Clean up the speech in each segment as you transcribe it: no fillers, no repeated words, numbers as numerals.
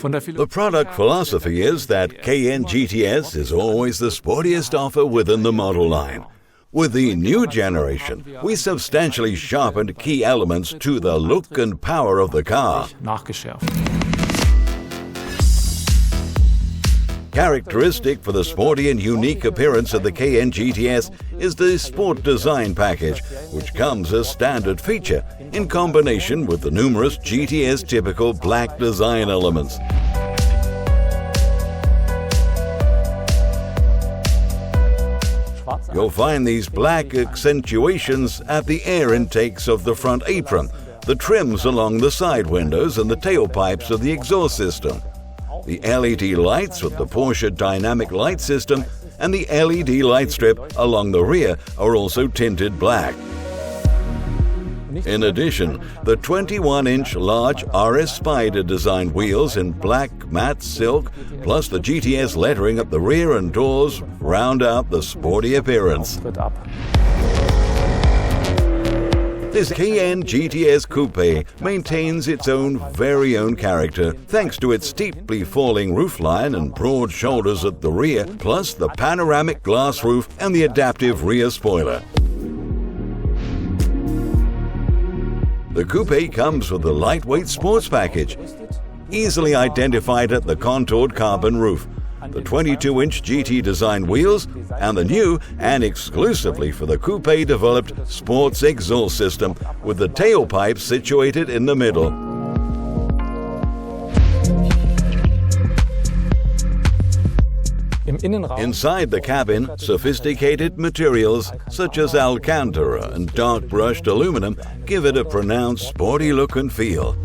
The product philosophy is that Cayenne GTS is always the sportiest offer within the model line. With the new generation, we substantially sharpened key elements to the look and power of the car. Characteristic for the sporty and unique appearance of the Cayenne GTS is the Sport Design package, which comes as standard feature in combination with the numerous GTS typical black design elements. You'll find these black accentuations at the air intakes of the front apron, the trims along the side windows and the tailpipes of the exhaust system. The LED lights with the Porsche dynamic light system and the LED light strip along the rear are also tinted black. In addition, the 21-inch large RS Spider designed wheels in black matte silk plus the GTS lettering at the rear and doors round out the sporty appearance. This Cayenne GTS Coupe maintains its very own character thanks to its steeply falling roofline and broad shoulders at the rear, plus the panoramic glass roof and the adaptive rear spoiler. The Coupe comes with the lightweight sports package, easily identified at the contoured carbon roof, the 22-inch GT design wheels, and the new and exclusively for the Coupe developed sports exhaust system with the tailpipe situated in the middle. Inside the cabin, sophisticated materials such as Alcantara and dark brushed aluminum give it a pronounced sporty look and feel.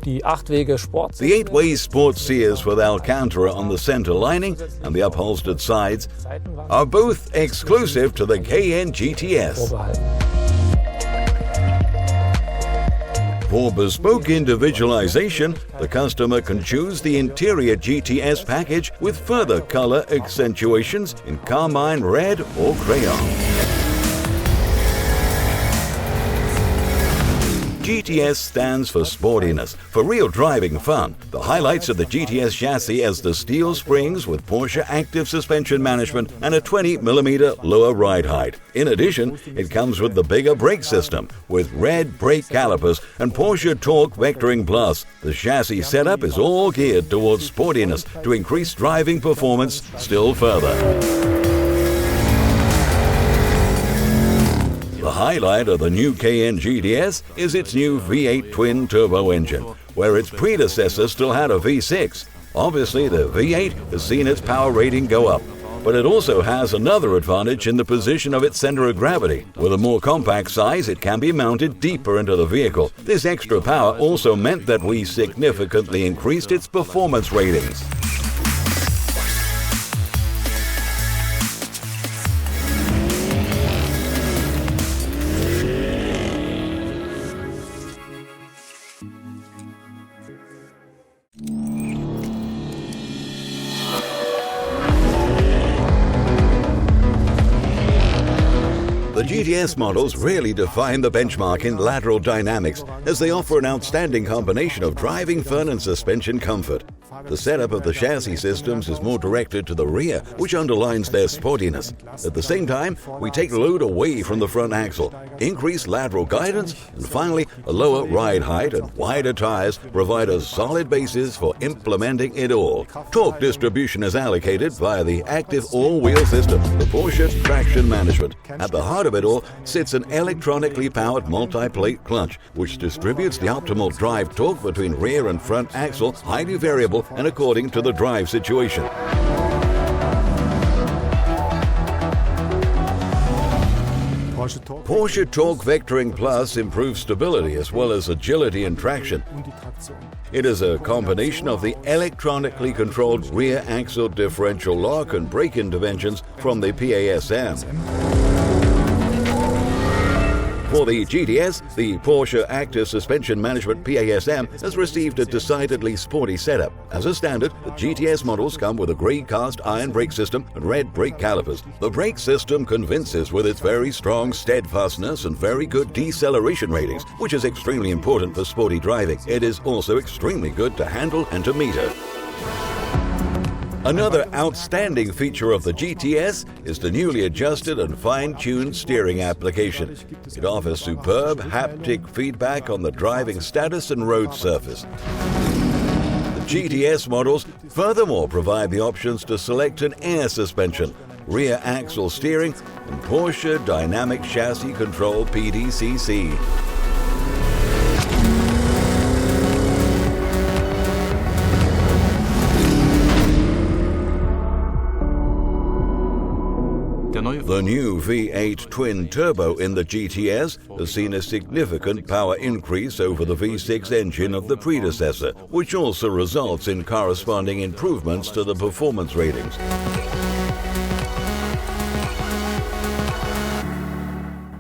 The 8-way sports sears with Alcantara on the center lining and the upholstered sides are both exclusive to the Cayenne GTS. For bespoke individualization, the customer can choose the interior GTS package with further color accentuations in carmine red or crayon. GTS stands for sportiness, for real driving fun. The highlights of the GTS chassis as the steel springs with Porsche active suspension management and a 20mm lower ride height. In addition, it comes with the bigger brake system with red brake calipers and Porsche Torque Vectoring Plus. The chassis setup is all geared towards sportiness to increase driving performance still further. The highlight of the new Cayenne GTS is its new V8 twin-turbo engine, where its predecessor still had a V6. Obviously, the V8 has seen its power rating go up, but it also has another advantage in the position of its center of gravity. With a more compact size, it can be mounted deeper into the vehicle. This extra power also meant that we significantly increased its performance ratings. The GTS models really define the benchmark in lateral dynamics as they offer an outstanding combination of driving fun and suspension comfort. The setup of the chassis systems is more directed to the rear, which underlines their sportiness. At the same time, we take load away from the front axle, increase lateral guidance, and finally, a lower ride height and wider tires provide a solid basis for implementing it all. Torque distribution is allocated via the active all-wheel system, the Porsche traction management. At the heart of it all sits an electronically powered multi-plate clutch, which distributes the optimal drive torque between rear and front axle, highly variable and according to the drive situation. Porsche Torque Vectoring Plus improves stability as well as agility and traction. It is a combination of the electronically controlled rear axle differential lock and brake interventions from the PASM. For the GTS, the Porsche Active Suspension Management PASM has received a decidedly sporty setup. As a standard, the GTS models come with a grey cast iron brake system and red brake calipers. The brake system convinces with its very strong steadfastness and very good deceleration ratings, which is extremely important for sporty driving. It is also extremely good to handle and to meter. Another outstanding feature of the GTS is the newly adjusted and fine-tuned steering application. It offers superb haptic feedback on the driving status and road surface. The GTS models furthermore provide the options to select an air suspension, rear axle steering, and Porsche Dynamic Chassis Control PDCC. The new V8 twin-turbo in the GTS has seen a significant power increase over the V6 engine of the predecessor, which also results in corresponding improvements to the performance ratings.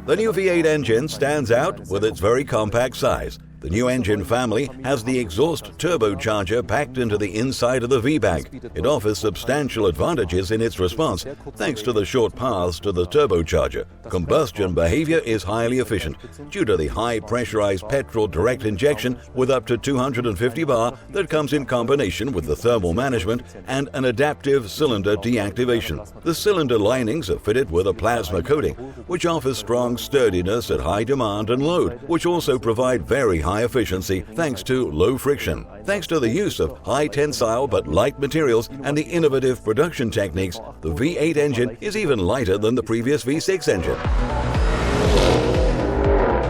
The new V8 engine stands out with its very compact size. The new engine family has the exhaust turbocharger packed into the inside of the V-bag. It offers substantial advantages in its response, thanks to the short paths to the turbocharger. Combustion behavior is highly efficient due to the high pressurized petrol direct injection with up to 250 bar that comes in combination with the thermal management and an adaptive cylinder deactivation. The cylinder linings are fitted with a plasma coating, which offers strong sturdiness at high demand and load, which also provide very high efficiency thanks to low friction. Thanks to the use of high tensile but light materials and the innovative production techniques, the V8 engine is even lighter than the previous V6 engine.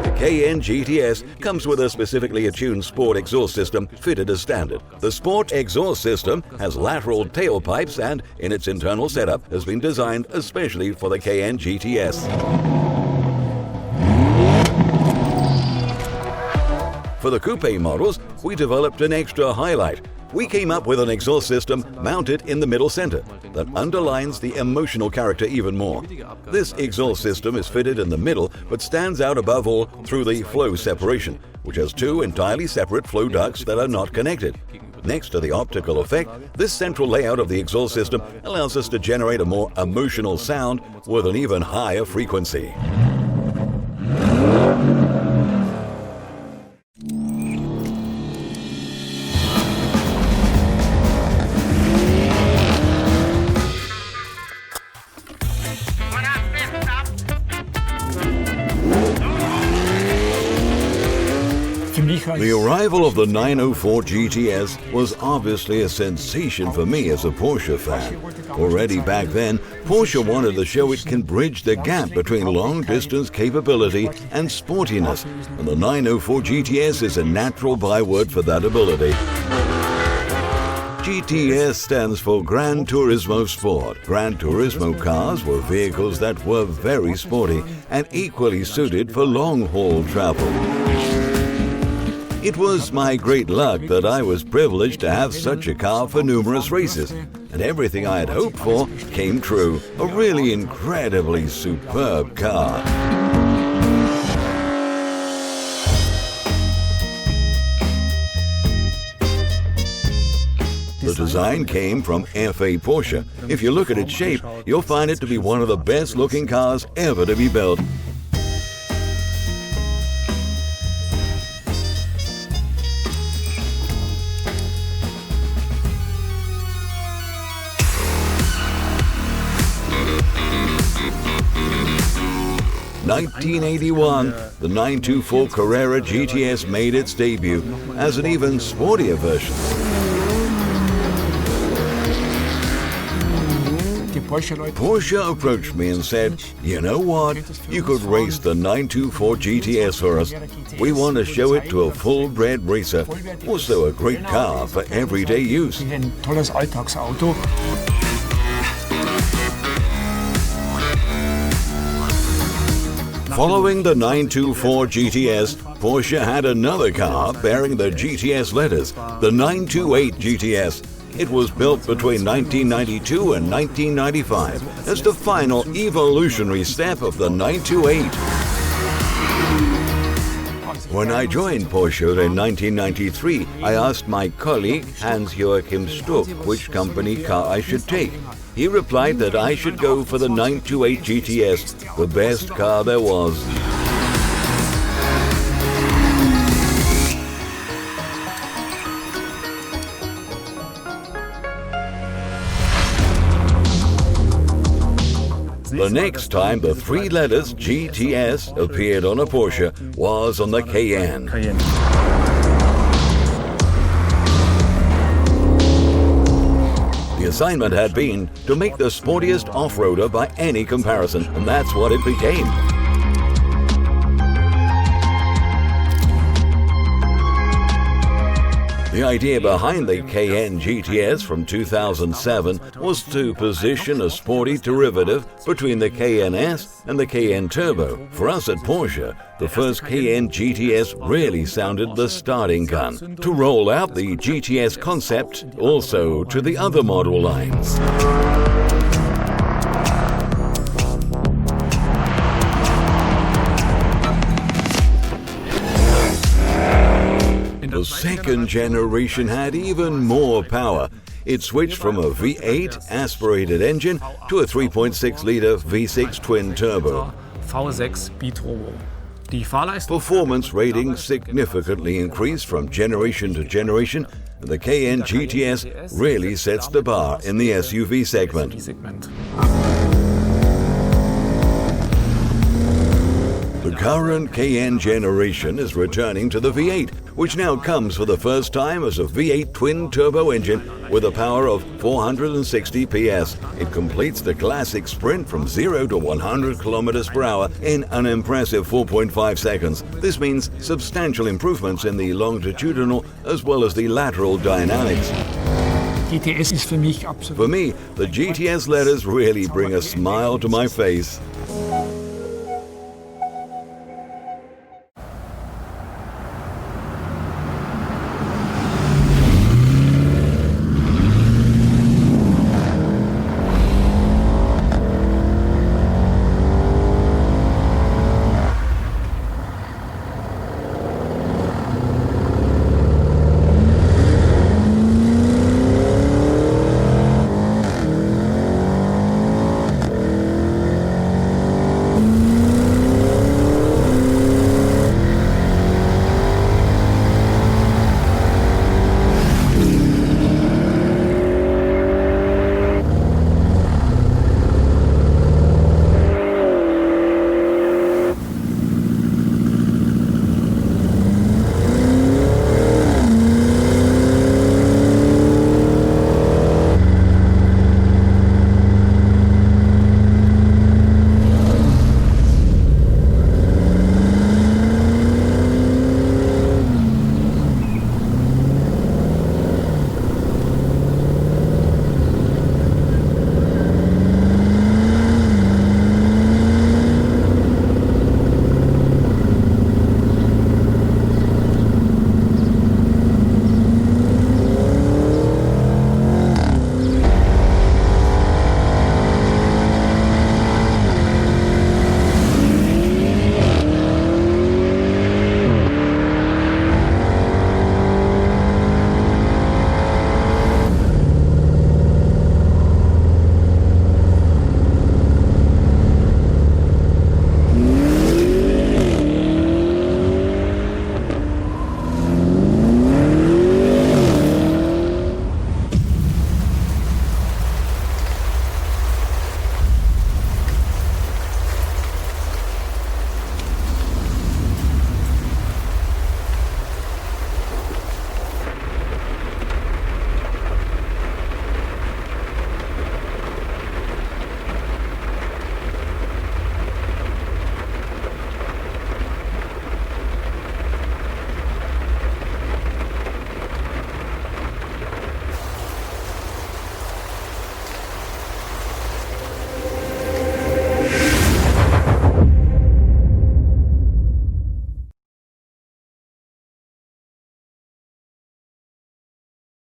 The Cayenne GTS comes with a specifically attuned sport exhaust system fitted as standard. The sport exhaust system has lateral tailpipes and, in its internal setup, has been designed especially for the Cayenne GTS. For the Coupe models, we developed an extra highlight. We came up with an exhaust system mounted in the middle center that underlines the emotional character even more. This exhaust system is fitted in the middle but stands out above all through the flow separation, which has two entirely separate flow ducts that are not connected. Next to the optical effect, this central layout of the exhaust system allows us to generate a more emotional sound with an even higher frequency. The arrival of the 904 GTS was obviously a sensation for me as a Porsche fan. Already back then, Porsche wanted to show it can bridge the gap between long-distance capability and sportiness, and the 904 GTS is a natural byword for that ability. GTS stands for Gran Turismo Sport. Gran Turismo cars were vehicles that were very sporty and equally suited for long-haul travel. It was my great luck that I was privileged to have such a car for numerous races, and everything I had hoped for came true. A really incredibly superb car. The design came from FA Porsche. If you look at its shape, you'll find it to be one of the best looking cars ever to be built. In 1981, the 924 Carrera GTS made its debut as an even sportier version. Porsche approached me and said, "You know what? You could race the 924 GTS for us. We want to show it to a full-bred racer. Also a great car for everyday use." Following the 924 GTS, Porsche had another car bearing the GTS letters, the 928 GTS. It was built between 1992 and 1995 as the final evolutionary step of the 928. When I joined Porsche in 1993, I asked my colleague Hans-Joachim Stuck which company car I should take. He replied that I should go for the 928 GTS, the best car there was. The next time the three letters GTS appeared on a Porsche was on the Cayenne. The assignment had been to make the sportiest off-roader by any comparison, and that's what it became. The idea behind the Cayenne GTS from 2007 was to position a sporty derivative between the Cayenne S and the Cayenne Turbo. For us at Porsche, the first Cayenne GTS really sounded the starting gun to roll out the GTS concept also to the other model lines. The second generation had even more power. It switched from a V8 aspirated engine to a 3.6-liter V6 twin-turbo. Performance ratings significantly increased from generation to generation, and the Cayenne GTS really sets the bar in the SUV segment. The current Cayenne generation is returning to the V8, which now comes for the first time as a V8 twin-turbo engine with a power of 460 PS. It completes the classic sprint from 0 to 100 kilometers per hour in an impressive 4.5 seconds. This means substantial improvements in the longitudinal as well as the lateral dynamics. For me, the GTS letters really bring a smile to my face.